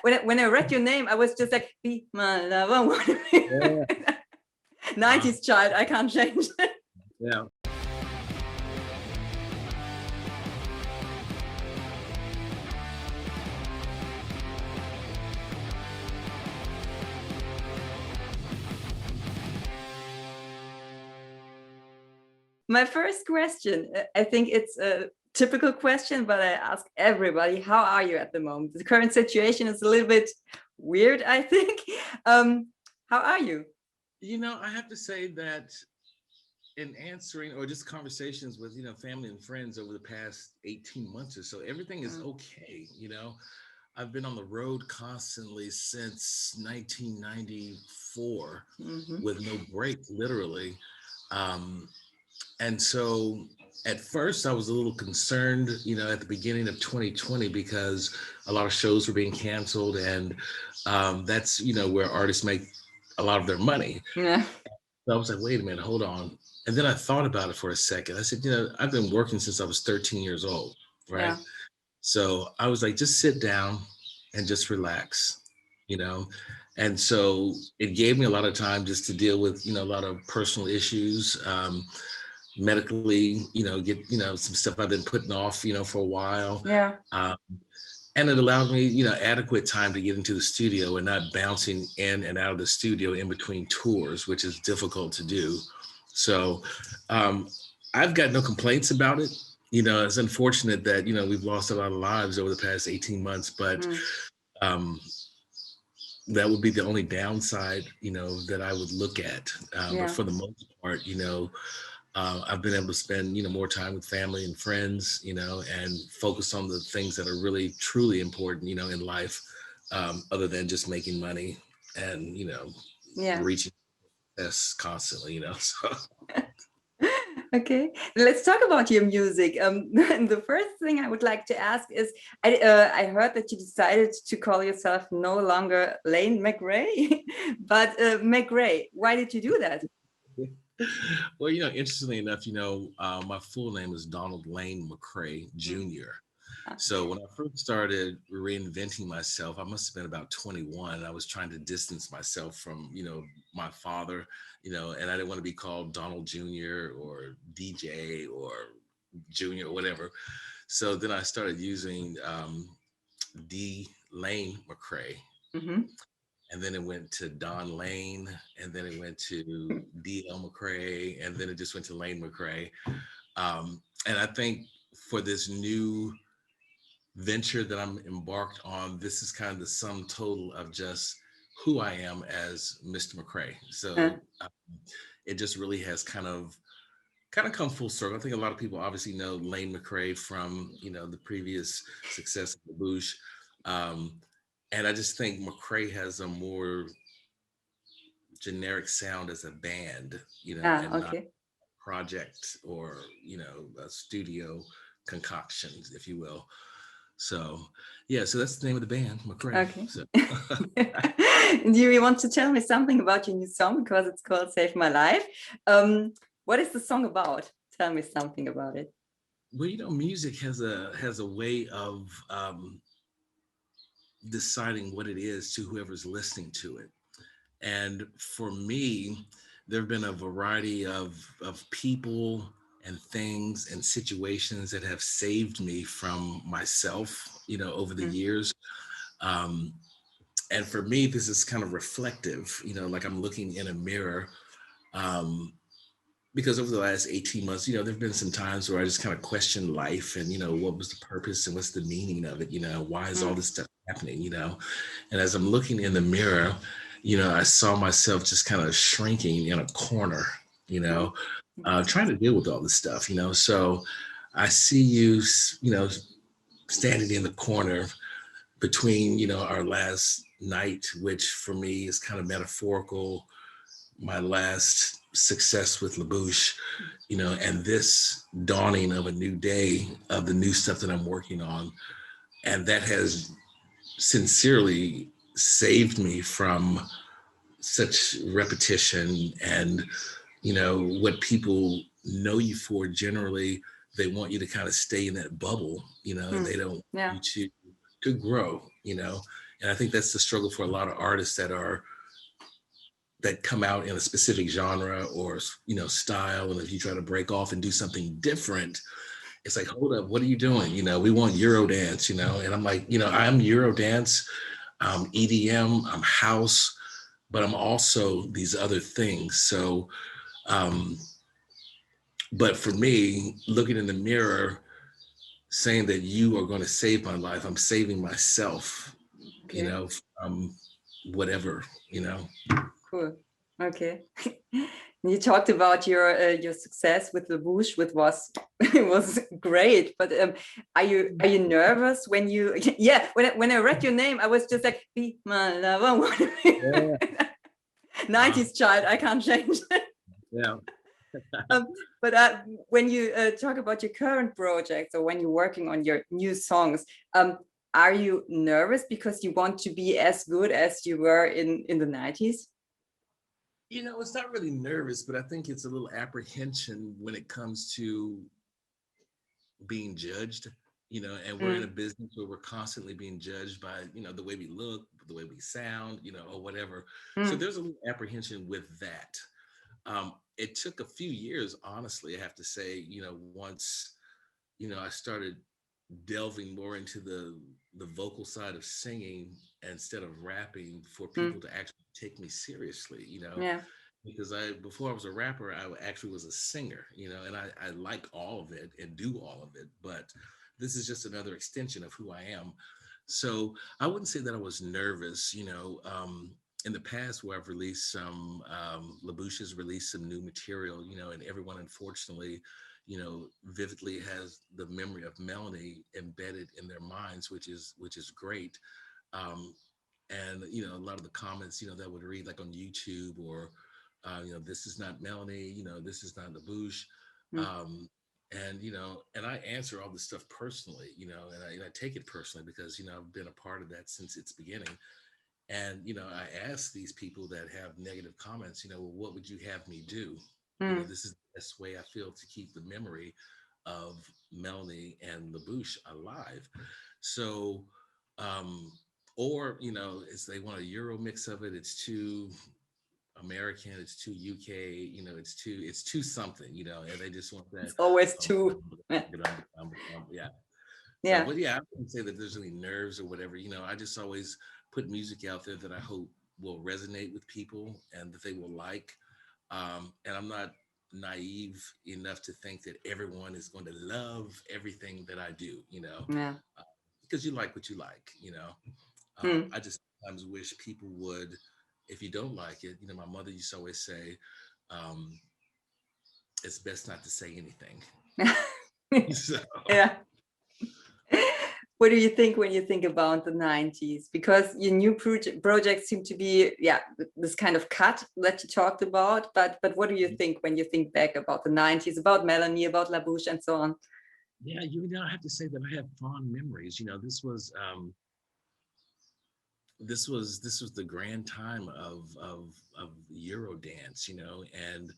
When I read your name, I was just like, be my lover. Wanna be Yeah. 90s child, I can't change it. Yeah. My first question, I think it's a typical question, but I ask everybody, how are you at the moment? The current situation is a little bit weird, I think. How are you? I have to say that in answering or just conversations with, family and friends over the past 18 months or so, everything is okay. I've been on the road constantly since 1994 with no break, literally. Um, and so at first I was a little concerned, at the beginning of 2020, because a lot of shows were being canceled, and that's, where artists make a lot of their money. Yeah. So I was like, wait a minute, hold on. And then I thought about it for a second. I said, I've been working since I was 13 years old, right? Yeah. So I was like, just sit down and just relax, you know? And so it gave me a lot of time just to deal with, a lot of personal issues, medically, get, some stuff I've been putting off, for a while. Yeah. And it allowed me, adequate time to get into the studio and not bouncing in and out of the studio in between tours, which is difficult to do. So I've got no complaints about it. It's unfortunate that, we've lost a lot of lives over the past 18 months, but um, that would be the only downside, that I would look at. But for the most part, I've been able to spend, more time with family and friends, and focus on the things that are really, truly important, in life, other than just making money and, reaching success constantly, So. Okay, let's talk about your music. The first thing I would like to ask is, I heard that you decided to call yourself no longer Lane McCray, but McCray. Why did you do that? Well, interestingly enough, my full name is Donald Lane McCray Jr. So when I first started reinventing myself, I must have been about 21. I was trying to distance myself from, my father, and I didn't want to be called Donald Jr. or DJ or Junior or whatever. So then I started using D Lane McCray. And then it went to Don Lane, and then it went to D.L. McCray, and then it just went to Lane McCray. And I think for this new venture that I'm embarked on, this is kind of the sum total of just who I am as Mr. McCray. So it just really has kind of come full circle. I think a lot of people obviously know Lane McCray from, the previous success of the Bush. And I just think McCray has a more generic sound as a band, and not project or, a studio concoction, if you will. So, yeah, so that's the name of the band, McCray. Okay. So. Do you want to tell me something about your new song, because it's called Save My Life? What is the song about? Tell me something about it. Well, music has a way of deciding what it is to whoever's listening to it. And for me, there have been a variety of people and things and situations that have saved me from myself, over the years. And for me, this is kind of reflective, like I'm looking in a mirror. Because over the last 18 months, there have been some times where I just kind of questioned life and, what was the purpose and what's the meaning of it? Why is all this stuff happening? And as I'm looking in the mirror, I saw myself just kind of shrinking in a corner, trying to deal with all this stuff, So I see you, standing in the corner between, our last night, which for me is kind of metaphorical, my last success with LaBouche, and this dawning of a new day of the new stuff that I'm working on. And that has sincerely saved me from such repetition and, what people know you for generally, they want you to kind of stay in that bubble, they don't want you to grow, And I think that's the struggle for a lot of artists that come out in a specific genre or, you know, style. And if you try to break off and do something different, it's like, hold up, what are you doing? You know, we want Euro dance, you know? And I'm like, you know, I'm Euro dance, I'm EDM, I'm house, but I'm also these other things. So, um, but for me, looking in the mirror, saying that you are going to save my life, I'm saving myself, you Okay. know, whatever, you know. Cool. Okay. You talked about your success with the Bush, which was it was great. But are you nervous when you yeah when I read your name, I was just like, be my lover, wanna be Yeah. 90s child, I can't change. Yeah. um, but when you talk about your current projects or when you're working on your new songs, are you nervous because you want to be as good as you were in the 90s? You know, it's not really nervous, but I think it's a little apprehension when it comes to being judged, you know, and we're in a Mm, business where we're constantly being judged by, you know, the way we look, the way we sound, you know, or whatever. So mm, there's a little apprehension with that. It took a few years, honestly, I have to say, you know, once, you know, I started delving more into the vocal side of singing instead of rapping for people mm, to actually take me seriously, you know, yeah. because before I was a rapper, I actually was a singer, you know, and I like all of it and do all of it, but this is just another extension of who I am. So I wouldn't say that I was nervous, you know. In the past, where I've released some, LaBouche has released some new material, you know, and everyone, unfortunately, you know, vividly has the memory of Melanie embedded in their minds, which is great. Um, and you know, a lot of the comments, you know, that would read like on YouTube or, you know, this is not Melanie, you know, this is not LaBouche. Mm, Um, and you know, and I answer all this stuff personally, you know, and I take it personally because you know I've been a part of that since its beginning. And you know, I ask these people that have negative comments, you know, well, what would you have me do? You know, mm, this is the best way I feel to keep the memory of Melanie and LaBouche alive. So, um, or you know, it's they want a Euro mix of it. It's too American. It's too UK. You know, it's too something. You know, and they just want that. it's always Um, two. Yeah. yeah. So, Yeah. but yeah, I wouldn't say that there's any nerves or whatever. You know, I just always put music out there that I hope will resonate with people and that they will like. And I'm not naive enough to think that everyone is going to love everything that I do, you know, Yeah. uh, because you like what you like, you know. Mm. I just sometimes wish people would, if you don't like it, you know, my mother used to always say, um, it's best not to say anything. So, Yeah. What do you think when you think about the 90s? Because your new projects seem to be, yeah, this kind of cut that you talked about. But what do you think when you think back about the 90s, about Melanie, about LaBouche, and so on? yeah, you know, I have to say that I have fond memories. You know, this was the grand time of Eurodance, you know, and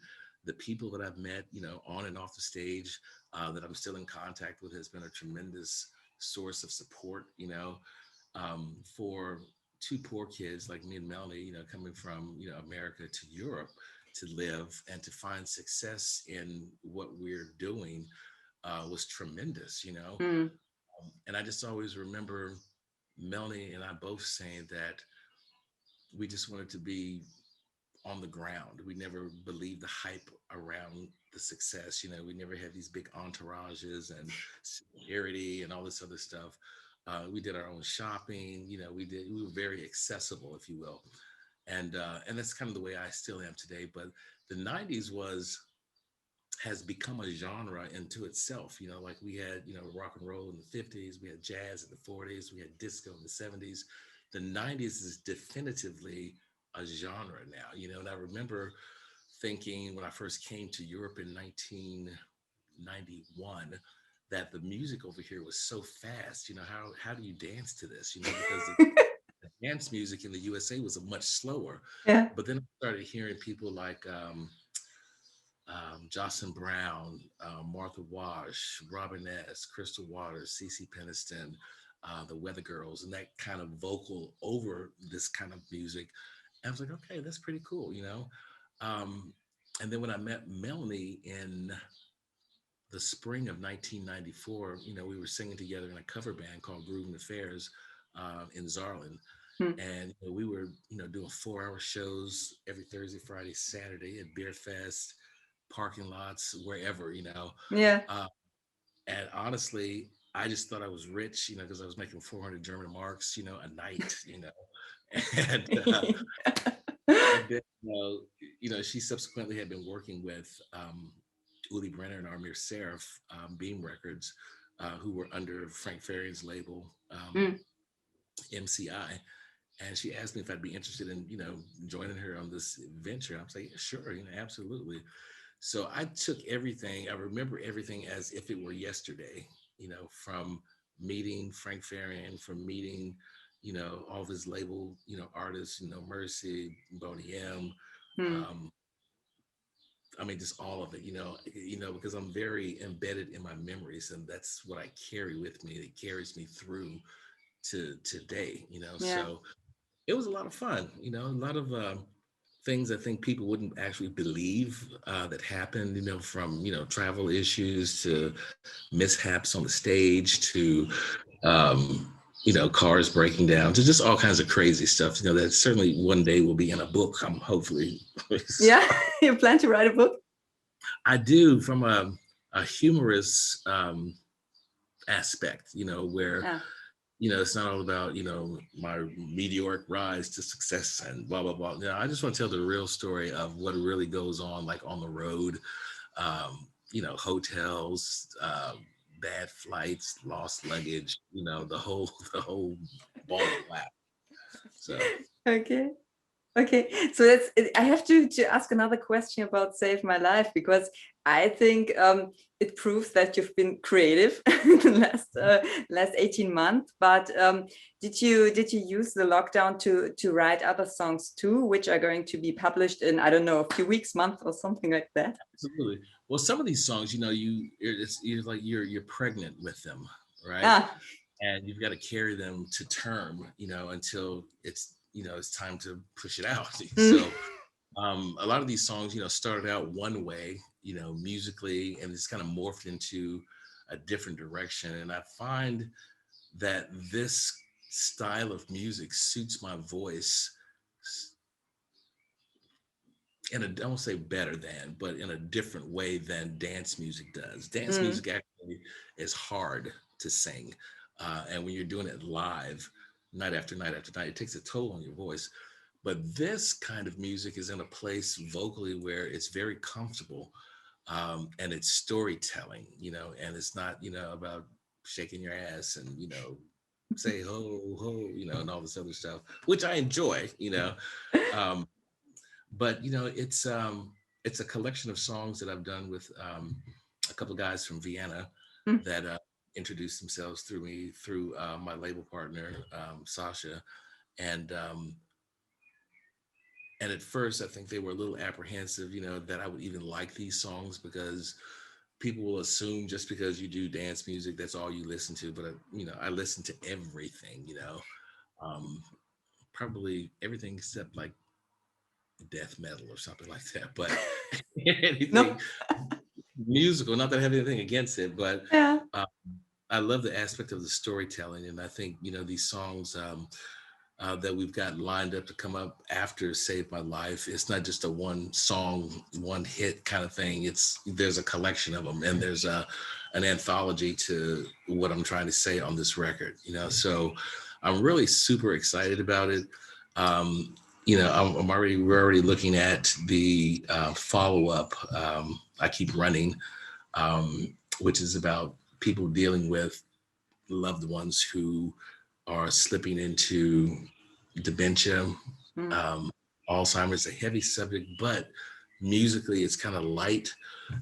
the people that I've met, you know, on and off the stage, that I'm still in contact with has been a tremendous source of support, you know, for two poor kids like me and Melanie, you know, coming from, you know, America to Europe to live and to find success in what we're doing, was tremendous, you know. Mm. And I just always remember Melanie and I both saying that we just wanted to be on the ground. We never believed the hype around the success. You know, we never had these big entourages and security and all this other stuff. We did our own shopping. You know, we were very accessible, if you will, and that's kind of the way I still am today. But the '90s has become a genre into itself. You know, like we had, you know, rock and roll in the '50s, we had jazz in the '40s, we had disco in the '70s. The '90s is definitively a genre now, you know, and I remember thinking when I first came to Europe in 1991 that the music over here was so fast. You know, how do you dance to this? You know, because the dance music in the USA was a much slower. Yeah. But then I started hearing people like, Jocelyn Brown, Martha Wash, Robin S., Crystal Waters, CeCe Peniston, the Weather Girls, and that kind of vocal over this kind of music. And I was like, okay, that's pretty cool, you know. Um, and then when I met Melanie in the spring of 1994, you know, we were singing together in a cover band called Groovin' Affairs in Zarland. Hmm. And you know, we were, you know, doing 4-hour shows every Thursday, Friday, Saturday at Beer Fest, parking lots, wherever, you know. Yeah. Uh, and honestly, I just thought I was rich, you know, because I was making 400 German marks, you know, a night, you know. And and then, you know, she subsequently had been working with Uli Brenner and Armir Serif, Beam Records, who were under Frank Farian's label, Mm. MCI. And she asked me if I'd be interested in, you know, joining her on this venture. I was like, yeah, sure, you know, absolutely. So I took everything, I remember everything as if it were yesterday, you know, from meeting Frank Farian, from meeting, you know, all of his label, you know, artists, you know, Mercy, Boney M, Mm. um, I mean, just all of it, you know, because I'm very embedded in my memories, and that's what I carry with me. It carries me through to today, you know. Yeah. So it was a lot of fun, you know, a lot of things I think people wouldn't actually believe that happened, you know, from, you know, travel issues to mishaps on the stage to, you know, cars breaking down to just all kinds of crazy stuff, you know, that certainly one day will be in a book. I'm hopefully. Yeah. You plan to write a book? I do, from a humorous aspect, you know, where, Yeah. you know, it's not all about, you know, my meteoric rise to success and blah, blah, blah. You know, I just want to tell the real story of what really goes on, like on the road, you know, hotels, bad flights, lost luggage, you know, the whole, the whole ball of wax. So, Okay. Okay, so that's I have to ask another question about Save My Life, because I think it proves that you've been creative in the last 18 months. But did you use the lockdown to write other songs too, which are going to be published in, I don't know, a few weeks, month, or something like that? absolutely. Well, some of these songs, you know, you're like you're pregnant with them, right? Ah. And you've got to carry them to term, you know, until it's, you know, it's time to push it out. Mm. So a lot of these songs, you know, started out one way, you know, musically, and it's kind of morphed into a different direction. And I find that this style of music suits my voice in a, I won't say better than, but in a different way than dance music does. Dance Mm. music actually is hard to sing. And when you're doing it live, night after night after night, it takes a toll on your voice. But this kind of music is in a place vocally where it's very comfortable, and it's storytelling, you know, and it's not, you know, about shaking your ass and, you know, say ho, ho, you know, and all this other stuff, which I enjoy, you know. Um, but you know, it's a collection of songs that I've done with a couple of guys from Vienna Mm. that introduced themselves through me through my label partner Sasha, and and at first I think they were a little apprehensive, you know, that I would even like these songs, because people will assume just because you do dance music that's all you listen to, but you know, I listen to everything, you know, um, probably everything except like death metal or something like that, but anything No. musical. Not that I have anything against it, but Yeah. um, I love the aspect of the storytelling, and I think, you know, these songs that we've got lined up to come up after "Save My Life." It's not just a one song, one hit kind of thing. There's a collection of them, and there's an anthology to what I'm trying to say on this record. You know, so I'm really super excited about it. Um, you know, we're already looking at the follow up. I keep running, which is about people dealing with loved ones who are slipping into dementia, Mm. um, Alzheimer's, a heavy subject, but musically it's kind of light.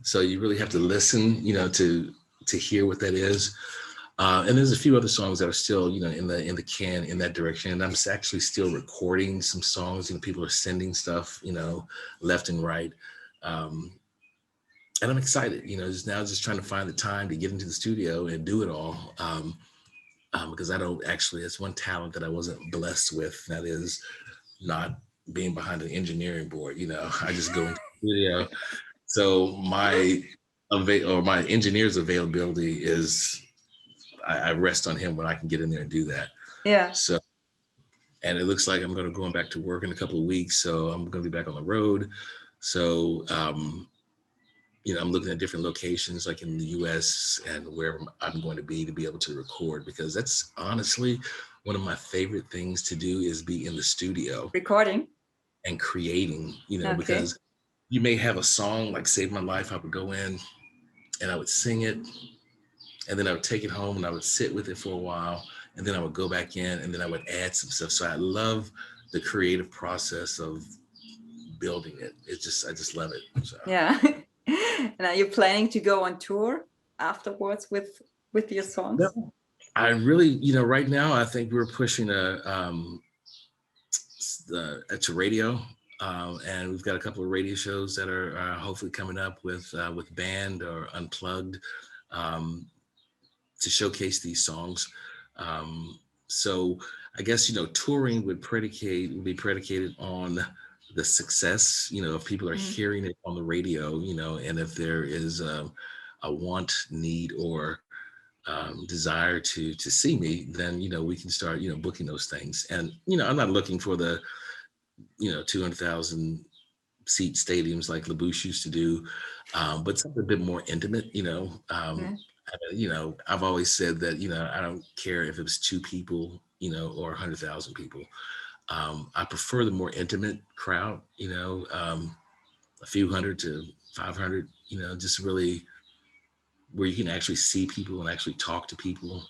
So you really have to listen, you know, to hear what that is. And there's a few other songs that are still, you know, in the can in that direction. And I'm actually still recording some songs. You know, people are sending stuff, you know, left and right. Um, and I'm excited, you know, just trying to find the time to get into the studio and do it all. because I don't actually, it's one talent that I wasn't blessed with. That is not being behind an engineering board. I just go into the studio. So my engineer's availability is, I rest on him when I can get in there and do that. Yeah. So, and it looks like I'm going back to work in a couple of weeks. So I'm going to be back on the road. So, I'm looking at different locations like in the US and wherever I'm going to be able to record, because that's honestly one of my favorite things to do, is be in the studio Recording and creating, okay. because you may have a song like Save My Life. I would go in and I would sing it, and then I would take it home and I would sit with it for a while, and then I would go back in and then I would add some stuff. So I love the creative process of building it. I just love it. So. Yeah. And are you planning to go on tour afterwards with your songs? No, I really, right now I think we're pushing to radio, and we've got a couple of radio shows that are hopefully coming up with band or unplugged, to showcase these songs. So I guess touring would be predicated on the success. If people are hearing it on the radio, and if there is a want, need, or desire to see me, then we can start booking those things. And I'm not looking for the 200,000 seat stadiums like LaBouche used to do, but something a bit more intimate. I've always said that I don't care if it was 2 people or 100,000 people. I prefer the more intimate crowd, a few hundred to 500, just really where you can actually see people and actually talk to people,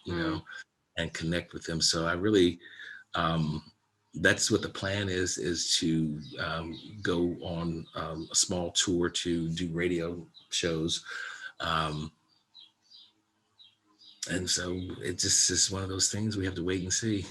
and connect with them. So I really, that's what the plan is to go on a small tour to do radio shows. And so it just is one of those things we have to wait and see.